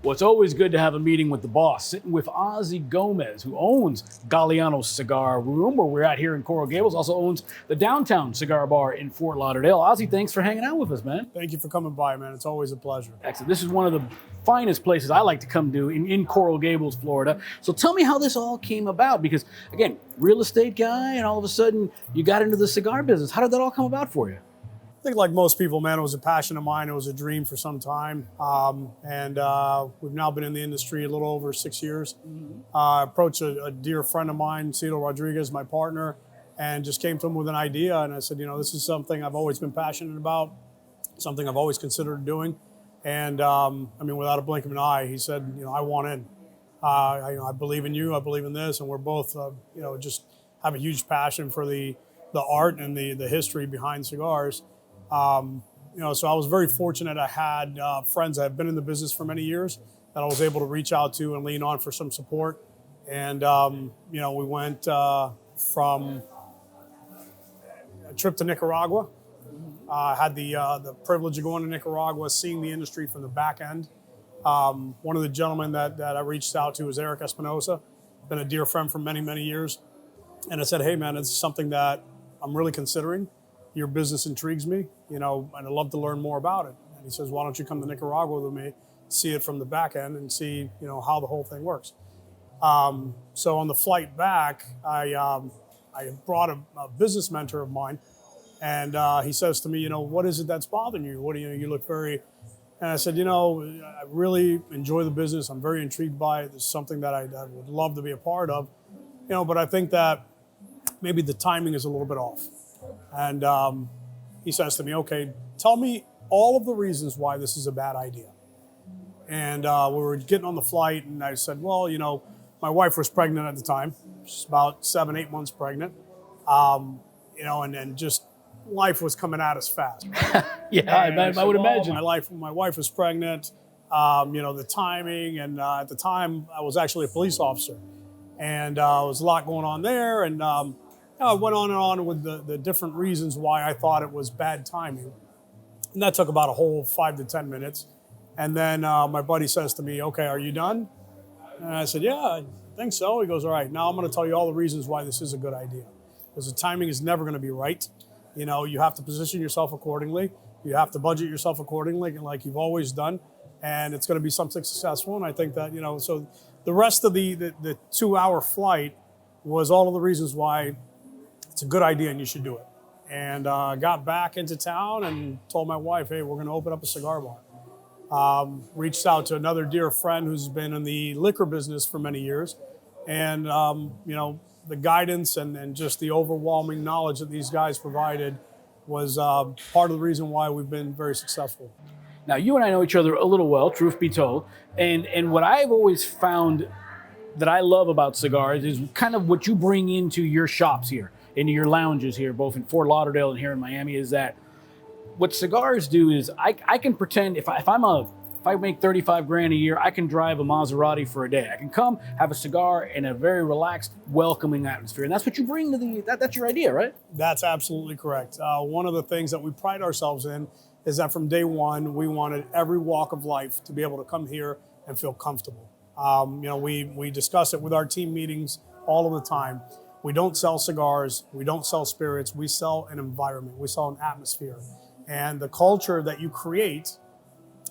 Well, it's always good to have a meeting with the boss, sitting with Ozzie Gomez, who owns Galiano Cigar Room, where we're at here in Coral Gables, also owns the Downtown Cigar Bar in Fort Lauderdale. Ozzie, thanks for hanging out with us, man. Thank you for coming by, man. It's always a pleasure. Excellent. This is one of the finest places I like to come to in Coral Gables, Florida. So tell me how this all came about, because, again, real estate guy, and all of a sudden you got into the cigar business. How did that all come about for you? I think like most people, man, it was a passion of mine. It was a dream for some time. We've now been in the industry a little over 6 years. I approached a dear friend of mine, Cigar Rodriguez, my partner, and just came to him with an idea. And I said, you know, this is something I've always been passionate about, something I've always considered doing. And I mean, without a blink of an eye, he said, you know, I want in. I believe in you. I believe in this. And we're both, you know, just have a huge passion for the art and the history behind cigars. You know, so I was very fortunate. I had friends that have been in the business for many years that I was able to reach out to and lean on for some support. And, you know, we went from a trip to Nicaragua. I had the privilege of going to Nicaragua, seeing the industry from the back end. One of the gentlemen that I reached out to was Eric Espinosa, been a dear friend for many, many years. And I said, hey, man, it's something that I'm really considering. Your business intrigues me, you know, and I'd love to learn more about it. And he says, why don't you come to Nicaragua with me, see it from the back end and see, you know, how the whole thing works. So on the flight back, I brought a business mentor of mine, and he says to me, you know, what is it that's bothering you? What do you look very, and I said, you know, I really enjoy the business. I'm very intrigued by it. It's something that I would love to be a part of, you know, but I think that maybe the timing is a little bit off. And he says to me, okay, tell me all of the reasons why this is a bad idea. And we were getting on the flight, and I said, well, you know, my wife was pregnant at the time. She's about 7-8 months pregnant. You know, and just life was coming at us fast. Yeah, I would imagine. My wife was pregnant, you know, the timing, and at the time I was actually a police officer. And there was a lot going on there, and I went on and on with the different reasons why I thought it was bad timing. And that took about a whole 5 to 10 minutes. And then my buddy says to me, okay, are you done? And I said, yeah, I think so. He goes, all right, now I'm going to tell you all the reasons why this is a good idea. Because the timing is never going to be right. You know, you have to position yourself accordingly. You have to budget yourself accordingly, like you've always done. And it's going to be something successful. And I think that, you know, so the rest of the 2-hour flight was all of the reasons why it's a good idea and you should do it. And got back into town and told my wife, hey, we're going to open up a cigar bar. Reached out to another dear friend who's been in the liquor business for many years. And, you know, the guidance and just the overwhelming knowledge that these guys provided was part of the reason why we've been very successful. Now, you and I know each other a little well, truth be told. And what I've always found that I love about cigars is kind of what you bring into your shops here, into your lounges here, both in Fort Lauderdale and here in Miami, is that what cigars do is I can pretend if I make 35 grand a year, I can drive a Maserati for a day. I can come, have a cigar in a very relaxed, welcoming atmosphere. And that's what you bring to that's your idea, right? That's absolutely correct. One of the things that we pride ourselves in is that from day one, we wanted every walk of life to be able to come here and feel comfortable. You know, we discuss it with our team meetings all of the time. We don't sell cigars, we don't sell spirits, we sell an environment, we sell an atmosphere. And the culture that you create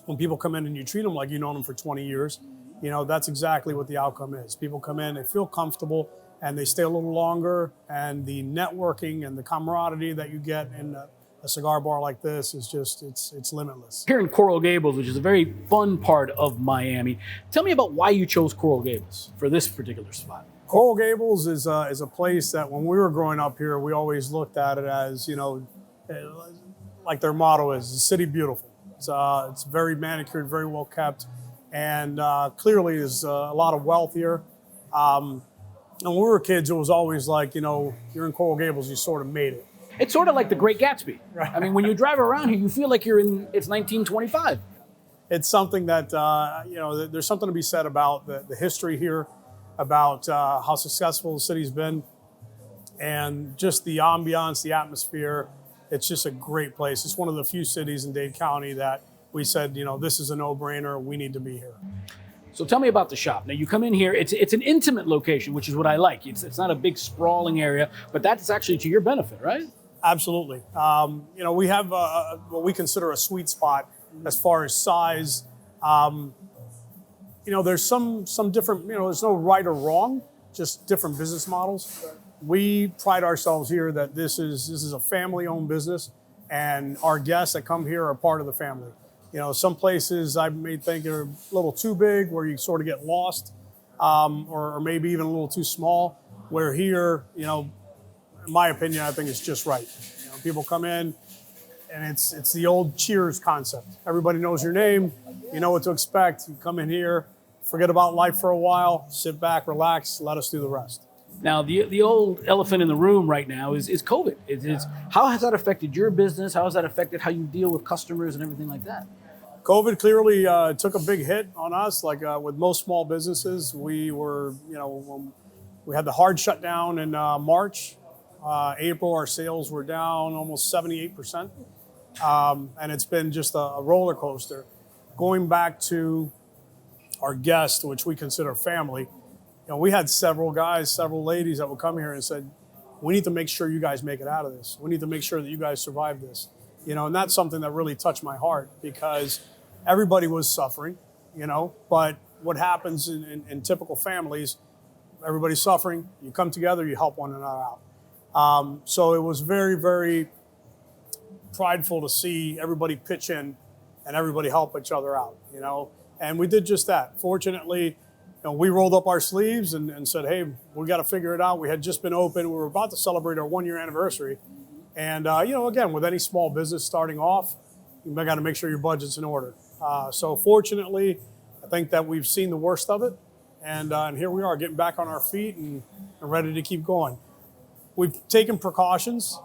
when people come in and you treat them like you've known them for 20 years, you know, that's exactly what the outcome is. People come in, they feel comfortable, and they stay a little longer, and the networking and the camaraderie that you get in a cigar bar like this is just, it's limitless. Here in Coral Gables, which is a very fun part of Miami, tell me about why you chose Coral Gables for this particular spot. Coral Gables is a place that when we were growing up here, we always looked at it as, you know, like their motto is, the city beautiful. It's very manicured, very well kept, and clearly there's a lot of wealth here. And when we were kids, it was always like, you know, you're in Coral Gables, you sort of made it. It's sort of like the Great Gatsby. Right. I mean, when you drive around here, you feel like it's 1925. It's something that, you know, there's something to be said about the history here, about how successful the city's been, and just the ambiance, the atmosphere. It's just a great place. It's one of the few cities in Dade County that we said, you know, this is a no-brainer. We need to be here. So tell me about the shop. Now you come in here, it's an intimate location, which is what I like. It's not a big sprawling area, but that's actually to your benefit, right? Absolutely. We have what we consider a sweet spot as far as size. There's some different, there's no right or wrong, just different business models. We pride ourselves here that this is a family-owned business, and our guests that come here are part of the family. Some places I may think are a little too big, where you sort of get lost, or maybe even a little too small. Where here, in my opinion, I think it's just right. People come in, and it's the old Cheers concept. Everybody knows your name, you know what to expect. You come in here, forget about life for a while, sit back, relax, let us do the rest. Now, the old elephant in the room right now is COVID. How has that affected your business? How has that affected how you deal with customers and everything like that? COVID clearly took a big hit on us. Like with most small businesses, we were, when we had the hard shutdown in March. April, our sales were down almost 78%. And it's been just a roller coaster. Going back to our guests, which we consider family, we had several ladies that would come here and said, we need to make sure you guys make it out of this. We need to make sure that you guys survive this. And that's something that really touched my heart, because everybody was suffering, but what happens in typical families, everybody's suffering, you come together, you help one another out. So it was very, very prideful to see everybody pitch in and everybody help each other out, and we did just that. Fortunately, we rolled up our sleeves and said, hey, we got to figure it out. We had just been open. We were about to celebrate our 1-year anniversary. And, again, with any small business starting off, you got to make sure your budget's in order. So fortunately, I think that we've seen the worst of it. And here we are getting back on our feet and ready to keep going. We've taken precautions,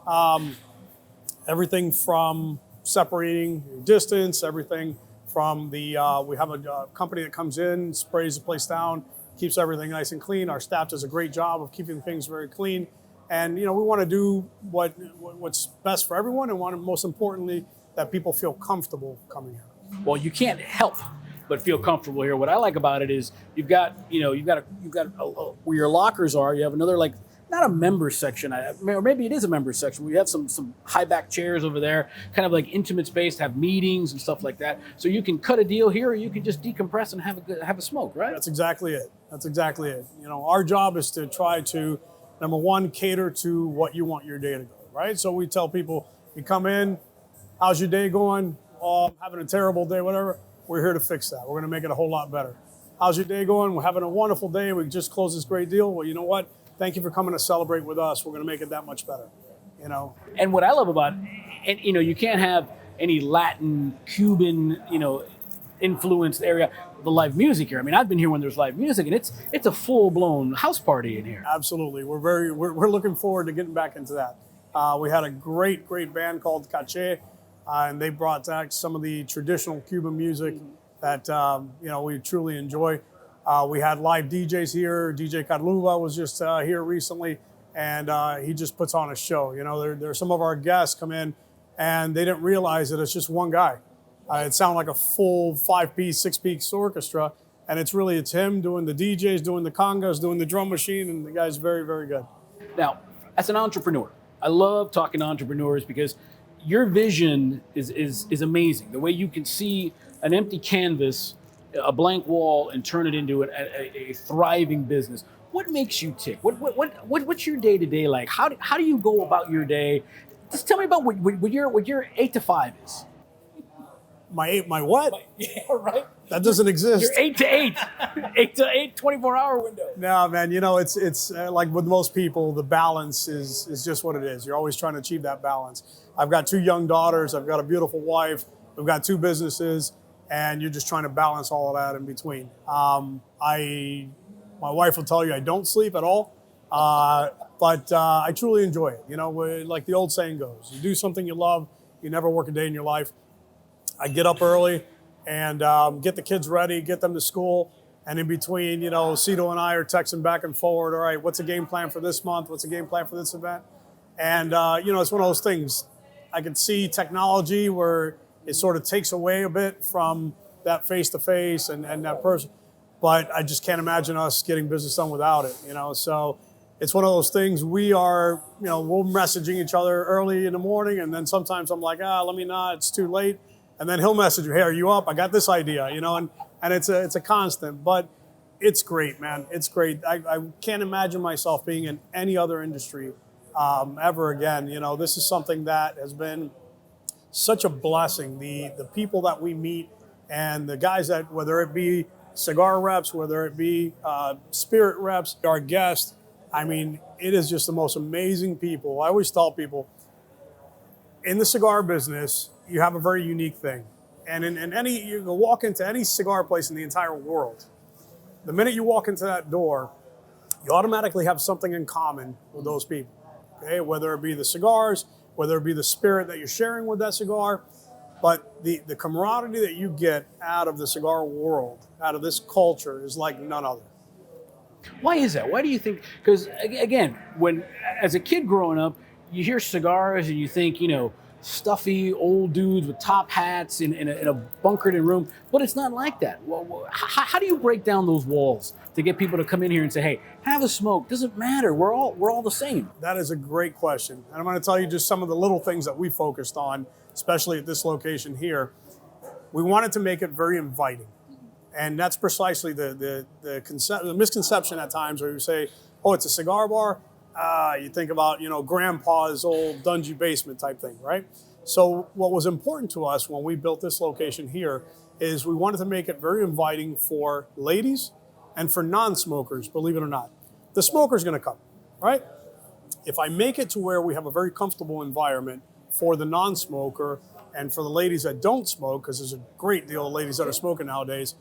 everything from separating your distance, everything from we have a company that comes in, sprays the place down, keeps everything nice and clean. Our staff does a great job of keeping things very clean. And, we want to do what's best for everyone, and most importantly, that people feel comfortable coming here. Well, you can't help but feel comfortable here. What I like about it is you've got where your lockers are. You have another, not a member section, or maybe it is a member section. We have some high back chairs over there, kind of like intimate space to have meetings and stuff like that. So you can cut a deal here, or you can just decompress and have a smoke, right? That's exactly it. Our job is to try to, number one, cater to what you want your day to go, right? So we tell people, you come in, how's your day going? Oh, I'm having a terrible day, whatever. We're here to fix that. We're going to make it a whole lot better. How's your day going? We're having a wonderful day. We just closed this great deal. Well, you know what? Thank you for coming to celebrate with us. We're going to make it that much better, And what I love about it, you can't have any Latin, Cuban, influenced area, the live music here. I mean, I've been here when there's live music, and it's a full-blown house party in here. Absolutely. We're looking forward to getting back into that. We had a great band called Cache, and they brought back some of the traditional Cuban music that, we truly enjoy. We had live DJs here. DJ Carluva was just here recently, and he just puts on a show. There are some of our guests come in, and they didn't realize that it's just one guy. It sounded like a full 5-piece, 6-piece orchestra, and it's him doing the DJs, doing the congas, doing the drum machine, and the guy's very, very good. Now, as an entrepreneur, I love talking to entrepreneurs because your vision is amazing. The way you can see an empty canvas, a blank wall, and turn it into a thriving business. What makes you tick? What's your day-to-day like? How do you go about your day? Just tell me about what your 8 to 5 is. My what? Yeah, right. That doesn't exist. You're 8 to 8, 8 to 8, 24-hour window. No, man. It's like with most people, the balance is just what it is. You're always trying to achieve that balance. I've got 2 young daughters. I've got a beautiful wife. We've got 2 businesses, and you're just trying to balance all of that in between. My wife will tell you I don't sleep at all, but I truly enjoy it. Like the old saying goes, you do something you love, you never work a day in your life. I get up early and get the kids ready, get them to school. And in between, Cito and I are texting back and forward. All right, what's the game plan for this month? What's the game plan for this event? And, it's one of those things. I can see technology where it sort of takes away a bit from that face-to-face and that person. but I just can't imagine us getting business done without it, you know. So it's one of those things. We are, you know, we're messaging each other early in the morning, and then sometimes I'm like, let me not, it's too late. And then he'll message you, hey, are you up? I got this idea, you know, and it's a constant, but it's great, man. It's great. I can't imagine myself being in any other industry ever again. You know, this is something that has been such a blessing. The people that we meet and the guys that, whether it be cigar reps, whether it be spirit reps, our guests, I mean, it is just the most amazing people. I always tell people, in the cigar business, you have a very unique thing. And in any, you can walk into any cigar place in the entire world. The minute you walk into that door, you automatically have something in common with those people. Okay, whether it be the cigars, whether it be the spirit that you're sharing with that cigar, but the camaraderie that you get out of the cigar world, out of this culture, is like none other. Why is that? Why do you think? Because again, when as a kid growing up, you hear cigars and you think, you know, stuffy old dudes with top hats in a bunkered in room, but it's not like that. Well, how do you break down those walls to get people to come in here and say, hey, have a smoke? Doesn't matter. We're all the same. That is a great question, and I'm going to tell you just some of the little things that we focused on, especially at this location here. We wanted to make it very inviting, and that's precisely the misconception at times where you say, oh, it's a cigar bar. You think about, you know, grandpa's old dungy basement type thing, right? So what was important to us when we built this location here is we wanted to make it very inviting for ladies and for non-smokers, believe it or not. The smoker's gonna come, right? If I make it to where we have a very comfortable environment for the non-smoker and for the ladies that don't smoke, because there's a great deal of ladies that are smoking nowadays,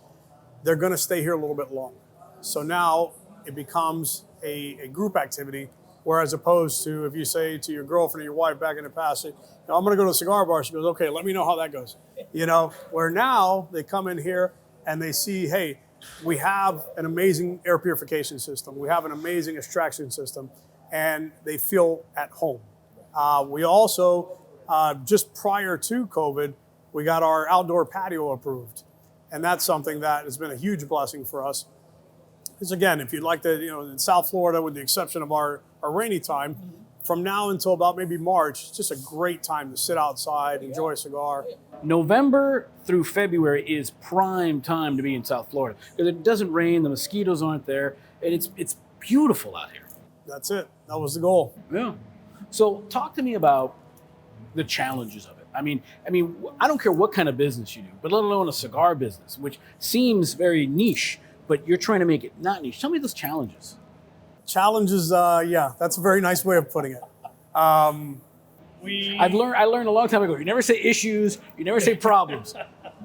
they're gonna stay here a little bit longer. So now it becomes a group activity. Whereas opposed to if you say to your girlfriend or your wife back in the past, I'm going to go to a cigar bar. She goes, okay, let me know how that goes. You know, where now they come in here and they see, hey, we have an amazing air purification system. We have an amazing extraction system, and they feel at home. We also, just prior to COVID, we got our outdoor patio approved. And that's something that has been a huge blessing for us. Because again, if you'd like to, you know, in South Florida, with the exception of our rainy time, from now until about maybe March, it's just a great time to sit outside, enjoy a cigar. November through February is prime time to be in South Florida because it doesn't rain, the mosquitoes aren't there, and it's beautiful out here. That's it. That was the goal. Yeah. So talk to me about the challenges of it. I mean, I don't care what kind of business you do, but let alone a cigar business, which seems very niche, but you're trying to make it not niche. Tell me those challenges. Challenges, yeah, that's a very nice way of putting it. I learned a long time ago, you never say issues, you never say problems.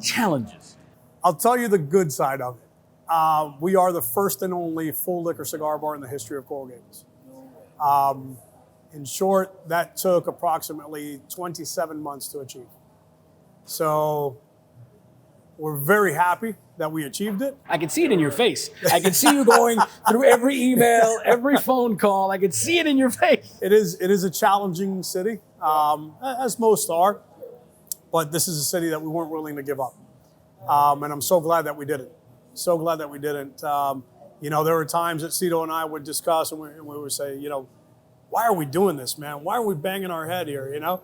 Challenges. I'll tell you the good side of it. We are the first and only full liquor cigar bar in the history of Coral Gables. In short, that took approximately 27 months to achieve. So we're very happy that we achieved it. I can see it in your face. I can see you going through every email, every phone call. I can see it in your face. It is a challenging city, as most are, but this is a city that we weren't willing to give up. And I'm so glad that we did it. So glad that we didn't. You know, there were times that Cito and I would discuss and we would say, you know, why are we doing this, man? Why are we banging our head here, you know?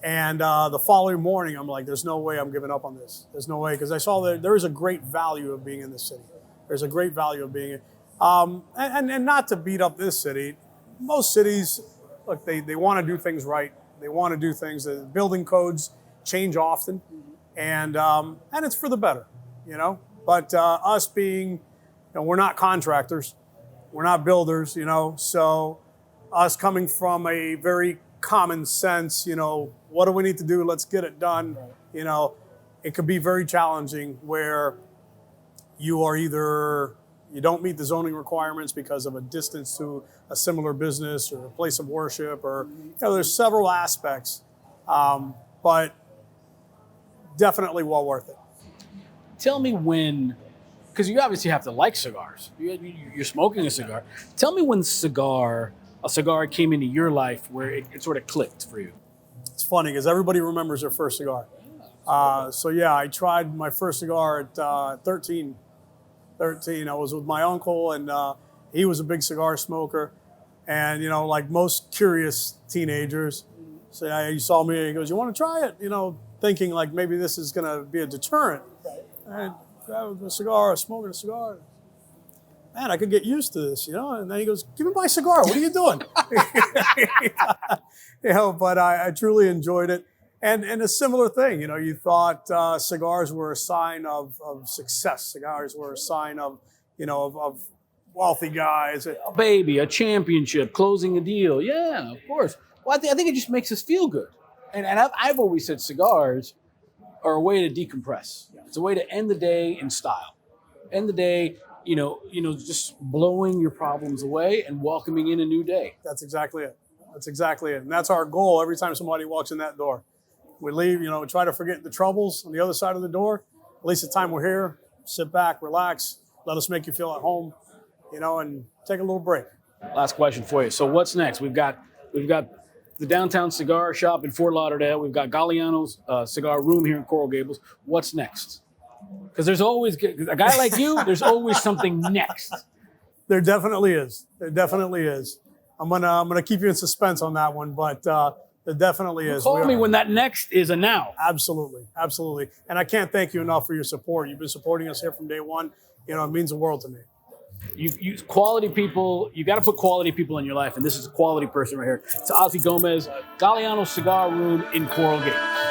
And the following morning, I'm like, there's no way I'm giving up on this. There's no way, because I saw that there is a great value of being in this city. There's a great value of being in. And not to beat up this city, most cities, look, they want to do things right. They want to do things. The building codes change often, and it's for the better, you know? But us being, you know, we're not contractors. We're not builders, you know? So us coming from a very common sense, you know, what do we need to do? Let's get it done. Right. You know, it could be very challenging where you are either, you don't meet the zoning requirements because of a distance to a similar business or a place of worship, or, you know, there's several aspects, but definitely well worth it. Tell me when, because you obviously have to like cigars. You're smoking a cigar. Tell me when a cigar came into your life where it sort of clicked for you. It's funny because everybody remembers their first cigar. So yeah, I tried my first cigar at 13. 13. I was with my uncle, and he was a big cigar smoker. And, like most curious teenagers, say, he saw me and he goes, "You want to try it?" Thinking like maybe this is going to be a deterrent. And grab a cigar, smoking a cigar. Man, I could get used to this, And then he goes, "Give me my cigar. What are you doing?" But I truly enjoyed it. And a similar thing, you thought cigars were a sign of success. Cigars were a sign of wealthy guys. A baby, a championship, closing a deal. Yeah, of course. Well, I think it just makes us feel good. And I've always said cigars are a way to decompress. It's a way to end the day in style. End the day, just blowing your problems away and welcoming in a new day. That's exactly it. And that's our goal every time somebody walks in that door. We leave, try to forget the troubles on the other side of the door. At least the time we're here, sit back, relax, let us make you feel at home, and take a little break. Last question for you. So what's next? We've got the downtown cigar shop in Fort Lauderdale. We've got Galiano's cigar room here in Coral Gables. What's next? Because there's always a guy like you. There's always something next. There definitely is. I'm gonna keep you in suspense on that one, but there definitely is. Call me when that next is a now. Absolutely. And I can't thank you enough for your support. You've been supporting us here from day one. It means the world to me. You quality people. You got to put quality people in your life, and this is a quality person right here. It's Ozzie Gomez, Galiano Cigar Room in Coral Gables.